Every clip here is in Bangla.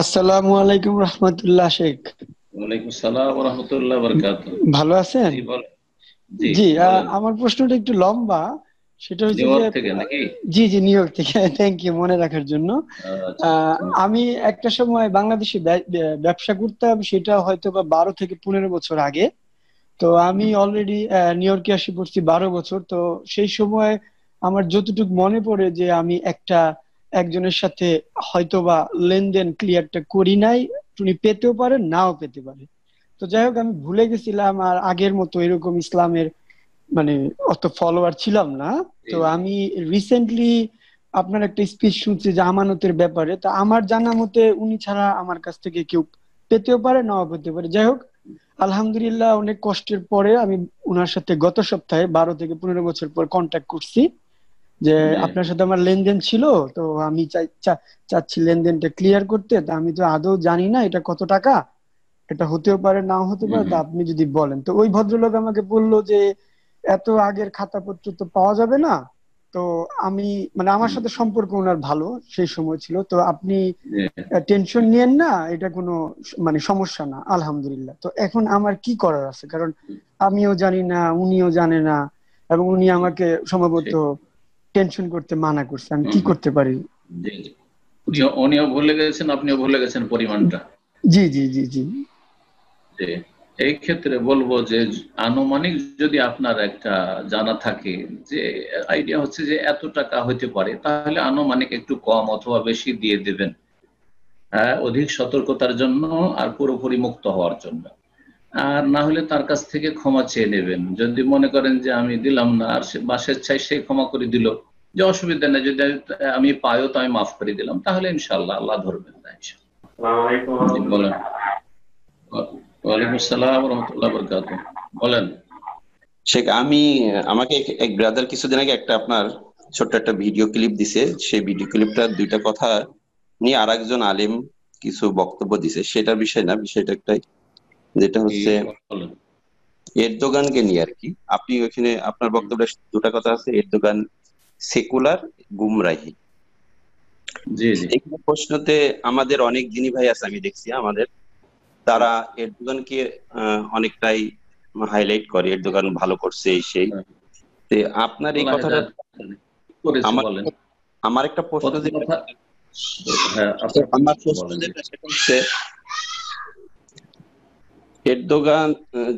আসসালামু আলাইকুম রহমতুল্লাহ শেখ। ওয়ালাইকুম আসসালাম ওয়া রাহমাতুল্লাহি ওয়া বারাকাতুহু। ভালো আছেন? জি বলেন। জি জি, বলেন। আমার প্রশ্নটা একটু লম্বা। সেটা হচ্ছে নিউ যে ইয়র্ক থেকে নাকি? জি জি, নিউ ইয়র্ক থেকে। থ্যাংক ইউ মনে রাখার জন্য। আচ্ছা আমি একটা সময় বাংলাদেশে ব্যবসা করতাম, সেটা হয়তো বা 12 থেকে 15 বছর আগে। তো আমি অলরেডি নিউ ইয়র্কে আসি পড়ছি 12 বছর। তো সেই সময় আমার যতটুকু মনে পড়ে যে আমি একজনের সাথে হয়তোবা লেনদেন ক্লিয়ারটা করি নাই। উনি পেতেও পারেন, নাও পেতে পারে। তো যাই হোক, আমি ভুলে গেছিলাম, আর আগের মতো এরকম ইসলামের মানে অত ফলোয়ার ছিলাম না। জি তো জি আমি রিসেন্টলি আপনার একটা স্পিচ শুনছি যে আমানতের ব্যাপারে। তো আমার জানা মতে উনি ছাড়া আমার কাছ থেকে কেউ পেতেও পারে, নাও পেতে পারে। যাই হোক, আলহামদুলিল্লাহ অনেক কষ্টের পরে আমি উনার সাথে গত সপ্তাহে 12 থেকে 15 বছর পর কন্ট্যাক্ট করছি যে জি আপনার সাথে আমার লেনদেন ছিল। তো আমি চাচ্ছি লেনদেনটা ক্লিয়ার করতে। তা আমি তো আদৌ জানি না এটা কত টাকা, এটা হতেও পারে, নাও হতে পারে। তা হুম। আপনি যদি বলেন। তো ওই ভদ্রলোক আমাকে বললো যে এত আগের খাতাপত্র তো পাওয়া যাবে না। তো আমি আমার হুম, সাথে সম্পর্ক ওনার ভালো সেই সময় ছিল। তো আপনি জি টেনশন নিয়েন না, এটা কোনো সমস্যা না, আলহামদুলিল্লাহ। তো এখন আমার কি করার আছে, কারণ আমিও জানি না, উনিও জানে না, এবং উনি আমাকে সম্ভবত ঠিক। টেনশন করতে মানা করছে। আমি হুম কি হুম, করতে পারি? জি জি। জি উনিও ভুলে গেছেন, আপনিও ভুলে গেছেন পরিমাণটা। জি জি জি জি যে এই ক্ষেত্রে বলবো যে আনুমানিক যদি আপনার একটা জানা থাকে, যে আইডিয়া হচ্ছে যে এত টাকা হইতে পারে, তাহলে আনুমানিক একটু কম অথবা বেশি দিয়ে দেবেন। হ্যাঁ, অধিক সতর্কতার জন্য আর পুরোপুরি মুক্ত হওয়ার জন্য। আর না হলে তার কাছ থেকে ক্ষমা চেয়ে নেবেন। যদি মনে করেন যে আমি দিলাম না, আর সে বা স্বেচ্ছায় সে ক্ষমা করে দিল, যে অসুবিধা নেই, যদি আমি পাইও তো আমি মাফ করে দিলাম, তাহলে ইনশাল্লাহ আল্লাহ ধরবেন না ইনশাল্লাহ। জি বলেন। ওয়ালাইকুম আসসালাম রহমতুল্লাহ বরকাত। বলেন। শেখ, আমাকে এক ব্রাদার কিছুদিন আগে একটা আপনার ছোট্ট একটা ভিডিও ক্লিপ দিছে। সেই ভিডিও ক্লিপটা দুইটা কথা নিয়ে আর একজন আলেম কিছু বক্তব্য দিছে, সেটার বিষয় না, বিষয়টা একটাই, যেটা কি হচ্ছে বলেন। এরদোগানকে নিয়ে আর কি। আপনি ওইখানে আপনার বক্তব্যে দুটা কথা আছে, এরদোগান সেকুলার, গুমরাহি। জি জি। এখানে প্রশ্নতে আমাদের অনেক দিনী ভাই আছে, আমি দেখছি আমাদের, তারা এরদোগানকে অনেকটাই হাইলাইট করে, এরদোগান ভালো করছে এই সেই। হ্যাঁ, তে আপনার এই আল্লাহ কথাটা, হেদায়েত করেন। কি করেছে আমার বলেন। আমার একটা প্রশ্ন প্রথম যেটা, কথা, হ্যাঁ আপনার আমার প্রশ্ন প্রশ্ন বলেন। জি যেটা সেটা হচ্ছে, এরদোগান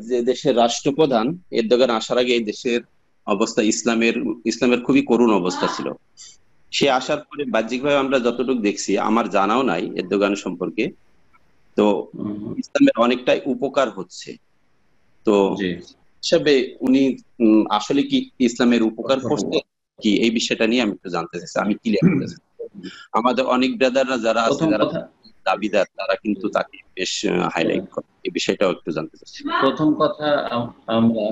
যে দেশের রাষ্ট্রপ্রধান, এরদোগান আসার আগে এই দেশের অবস্থা, ইসলামের খুবই করুণ অবস্থা ছিল। সে আসার পরে বাহ্যিকভাবে আমরা যতটুকু দেখছি, আমার জানাও নাই এরদোগান সম্পর্কে, তো হুম, ইসলামের অনেকটাই উপকার হচ্ছে। তো জি। হিসাবে উনি আসলে কি ইসলামের উপকার করছে কি, এই বিষয়টা নিয়ে আমি একটু জানতে চাইছি, আমি ক্লিয়ার হতে চাই। আমাদের অনেক ব্রাদাররা যারা আছে, প্রথম যারা কথা, দাবিদার, তারা কিন্তু তাকে বেশ হাইলাইট করে, এই বিষয়টাও একটু জানতে চাচ্ছি। প্রথম কথা আমরা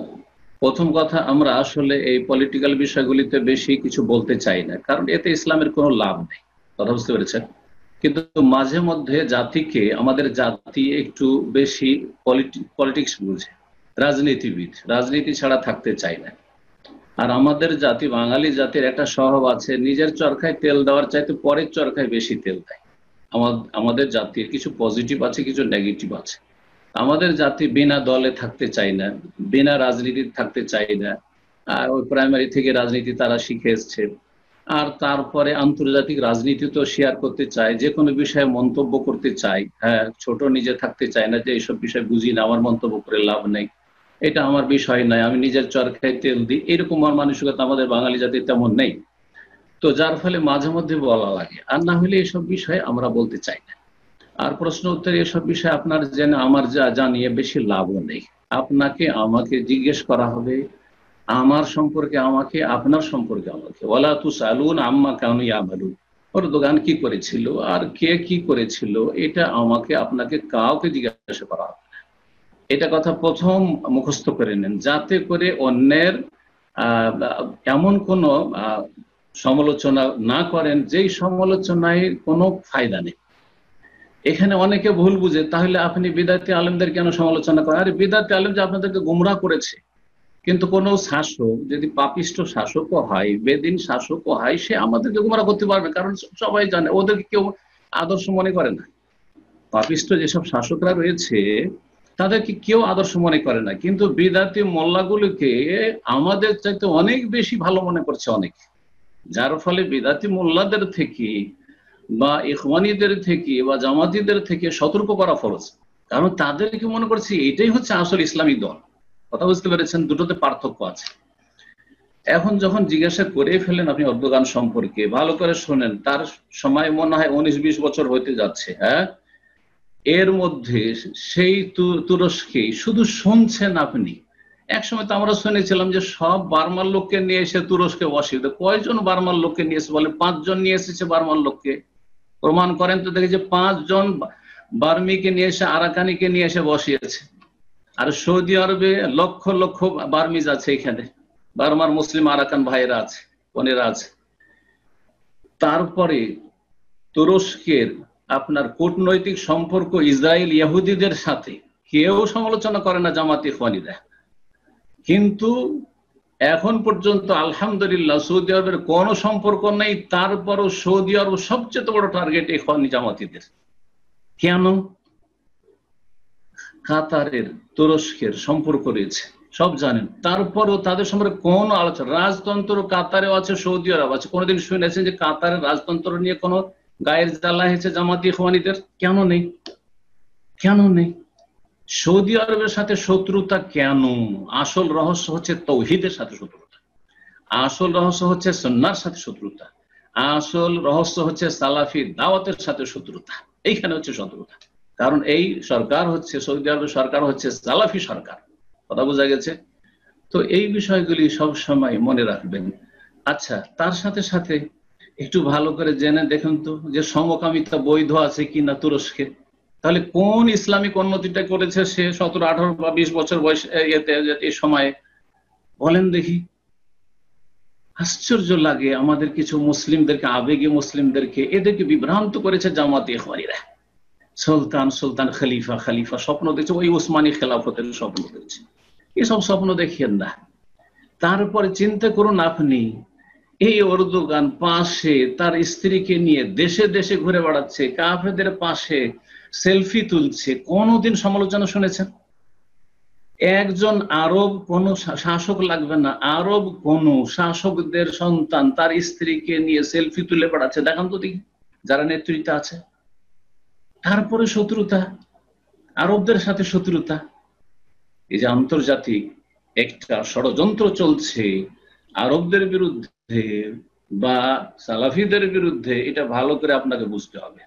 প্রথম কথা আমরা আসলে এই পলিটিক্যাল বিষয়গুলিতে বেশি কিছু বলতে চাই না, কারণ এতে ইসলামের কোনো লাভ নেই। কথা বুঝতে পেরেছেন? কিন্তু মাঝে মধ্যে জাতিকে, আমাদের জাতি একটু বেশি পলিটিক্স বুঝে, রাজনীতিবিদ, রাজনীতি ছাড়া থাকতে চায় না। আর আমাদের জাতি, বাঙালি জাতির একটা স্বভাব আছে, নিজের চরকায় তেল দেওয়ার চাইতে পরের চরকায় বেশি তেল দেয়। আমাদের জাতির কিছু পজিটিভ আছে, কিছু নেগেটিভ আছে। আমাদের জাতি বিনা দলে থাকতে চায় না, বিনা রাজনীতি থাকতে চায় না। আর ওই প্রাইমারি থেকে রাজনীতি তারা শিখে এসছে। আর তারপরে আন্তর্জাতিক রাজনীতি তো শেয়ার করতে চায়, যে কোনো বিষয়ে মন্তব্য করতে চায়। হ্যাঁ, ছোট নিজে থাকতে চায় না, যে এইসব বিষয় বুঝি না, আমার মন্তব্য করে লাভ নেই, এটা আমার বিষয় নয়, আমি নিজের চরকায় তেল দিই, এরকম আর মানসিকতা আমাদের বাঙালি জাতির তেমন নেই। তো যার ফলে মাঝে মধ্যে বলা লাগে, আর না হলে এসব বিষয়ে আমরা বলতে চাই না। আর প্রশ্ন উত্তরে এসব বিষয়ে আপনার জেনে আমার যা জানিয়ে বেশি লাভও নেই। আপনাকে আমাকে জিজ্ঞেস করা হবে আমার সম্পর্কে আমাকে, আপনার সম্পর্কে আমাকে। ওয়ালা তুসালুন আম্মা কানু ইয়ামালুন। ওর দোকান কি করেছিল আর কে কি করেছিল, এটা আমাকে আপনাকে কাউকে জিজ্ঞাসা করা হবে না। এটা কথা প্রথম মুখস্থ করে নেন, যাতে করে অন্যের আহ, এমন কোনো সমালোচনা না করেন যেই সমালোচনায় কোনো ফায়দা নেই। এখানে অনেকে ভুল বুঝে, তাহলে আপনি বিদাতি আলেমদের কেন সমালোচনা করেন? আরে বিদাতি আলেম যে আপনাদেরকে গুমরাহ করেছে। কিন্তু কোন শাসক যদি পাপিষ্ঠ শাসকও হয়, বেদিন শাসকও হয়, সে আমাদেরকে গুমরাহ করতে পারবে, কারণ সবাই জানে ওদেরকে কেউ আদর্শ মনে করে না। পাপিষ্ট যেসব শাসকরা রয়েছে তাদেরকে কেউ আদর্শ মনে করে না, কিন্তু বিদাতি মোল্লাগুলোকে আমাদের চাইতে অনেক বেশি ভালো মনে করছে অনেক, যার ফলে বিদাতি মোল্লাদের থেকে বা ইখওয়ানীদের থেকে বা জামাতিদের থেকে সতর্ক করা ফরজ। কারণ তাদেরকে মনে করছে এটাই হচ্ছে আসল ইসলামী দল। কথা বুঝতে পেরেছেন? দুটোতে পার্থক্য আছে। এখন যখন জিজ্ঞাসা করে ফেলেন আপনি এরদোগান সম্পর্কে, ভালো করে শোনেন, তার সময় মনে হয় 19-20 বছর হতে যাচ্ছে। হ্যাঁ, এর মধ্যে সেই তুরস্কে শুধু শুনছেন আপনি। একসময় তো আমরা শুনেছিলাম যে সব বার্মার লোককে নিয়ে এসে তুরস্কে বসিয়ে দেয়। কয়জন বার্মার লোককে নিয়ে এসে? বলে 5 জন নিয়ে এসেছে বার্মার লোককে। প্রমাণ করেন তো দেখি যে 5 জন বার্মিকে নিয়ে এসে, আরাকানিকে নিয়ে এসে বসিয়েছে। আর সৌদি আরবে লক্ষ লক্ষ বার্মিজ আছে, এখানে বার্মার মুসলিম আরাকান ভাইয়েরা আছে, বোনেরা আছে। তারপরে তুরস্কের আপনার কূটনৈতিক সম্পর্ক ইসরায়েল ইহুদিদের সাথে কেউ সমালোচনা করে না জামাতে ইখওয়ানীরা, কিন্তু এখন পর্যন্ত আলহামদুলিল্লাহ সৌদি আরবের কোনো সম্পর্ক নেই। তারপরও সৌদি আরব সবচেয়ে বড় টার্গেট ইখওয়ানী জামাতিদের। কেন? কাতারের তুরস্কের সম্পর্ক রয়েছে, সব জানেন। তারপরও তাদের সম্পর্কে কোন আলোচনা, রাজতন্ত্র কাতারেও আছে, সৌদি আরব আছে। কোনোদিন শুনেছেন যে কাতারের রাজতন্ত্র নিয়ে কোনো গায়ের জ্বালা হয়েছে জামাতি ইখওয়ানীদের? কেন নেই? কেন নেই? সৌদি আরবের সাথে শত্রুতা কেন? আসল রহস্য হচ্ছে তৌহিদের সাথে শত্রুতা, আসল রহস্য হচ্ছে সুন্নাহর সাথে শত্রুতা, আসল রহস্য হচ্ছে সালাফি দাওয়াতের সাথে শত্রুতা। এইখানে হচ্ছে শত্রুতা। কারণ এই সরকার হচ্ছে, সৌদি আরবের সরকার হচ্ছে সালাফি সরকার। কথা বোঝা গেছে? তো এই বিষয়গুলি সব সময় মনে রাখবেন। আচ্ছা, তার সাথে সাথে একটু ভালো করে জেনে দেখুন তো যে সমকামিতা বৈধ আছে কিনা তুরস্কে। তাহলে কোন ইসলামিক উন্নতিটা করেছে সে 17, 18 বা 20 বছর বয়স এই সময়ে? বলেন দেখি। আশ্চর্য লাগে আমাদের কিছু মুসলিমদেরকে, আবেগী মুসলিমদেরকে, এদেরকে বিভ্রান্ত করেছে জামাতে ইখওয়ানীরা। সুলতান সুলতান, খলিফা খলিফা স্বপ্ন দেখছে, ওই উসমানী খেলাফতের স্বপ্ন দেখছে। এসব স্বপ্ন দেখেন না। তারপরে চিন্তা করুন আপনি, এই এরদোগান পাশে তার স্ত্রীকে নিয়ে দেশে দেশে ঘুরে বেড়াচ্ছে, কাফেরদের পাশে সেলফি তুলছে। কোনদিন সমালোচনা শুনেছেন? একজন আরব কোন শাসক লাগবে না, আরব কোন শাসকদের সন্তান তার স্ত্রীকে নিয়ে সেলফি তুলে বেড়াচ্ছে? দেখান তো দেখি যারা নেতৃত্বে আছে। তারপরে শত্রুতা, আরবদের সাথে শত্রুতা। এই যে আন্তর্জাতিক একটা ষড়যন্ত্র চলছে আরবদের বিরুদ্ধে বা সালাফিদের বিরুদ্ধে, এটা ভালো করে আপনাকে বুঝতে হবে,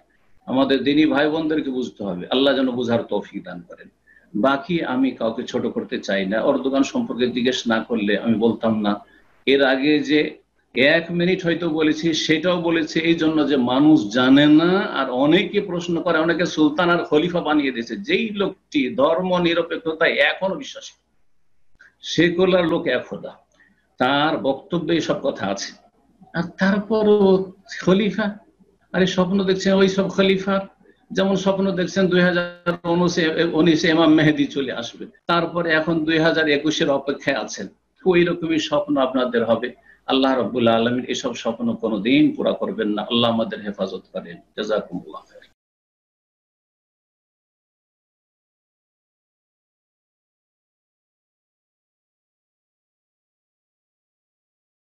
আমাদের দিনী ভাই বোনদেরকে বুঝতে হবে। আল্লাহ যেন বুঝার তৌফিক দান করেন। বাকি আমি কাউকে ছোট করতে চাই না। এরদোগান সম্পর্কে জিজ্ঞেস না করলে আমি বলতাম না। এর আগে যে 1 মিনিট হয়তো বলেছি, সেটাও বলেছি এই জন্য যে মানুষ জানে না, আর অনেকে প্রশ্ন করে, অনেকে সুলতান আর খলিফা বানিয়ে দিয়েছে। যেই লোকটি ধর্ম নিরপেক্ষতায় এখনো বিশ্বাসী, সেকুলার লোক, এক খোদা, তার বক্তব্যে এসব কথা আছে। আর তারপরও খলিফা, আরে স্বপ্ন দেখছেন ওই সব খলিফা, যেমন স্বপ্ন দেখছেন 2019 ইমাম মেহেদী চলে আসবে, তারপরে এখন 2021-এর অপেক্ষায় আছেন। ওই রকমই স্বপ্ন আপনাদের হবে। আল্লাহ রাব্বুল আলামিন এসব স্বপ্ন কোনোদিন পুরা করবেন না। আল্লাহ আমাদের হেফাজত করেন। জাযাকুমুল্লাহ খাইর।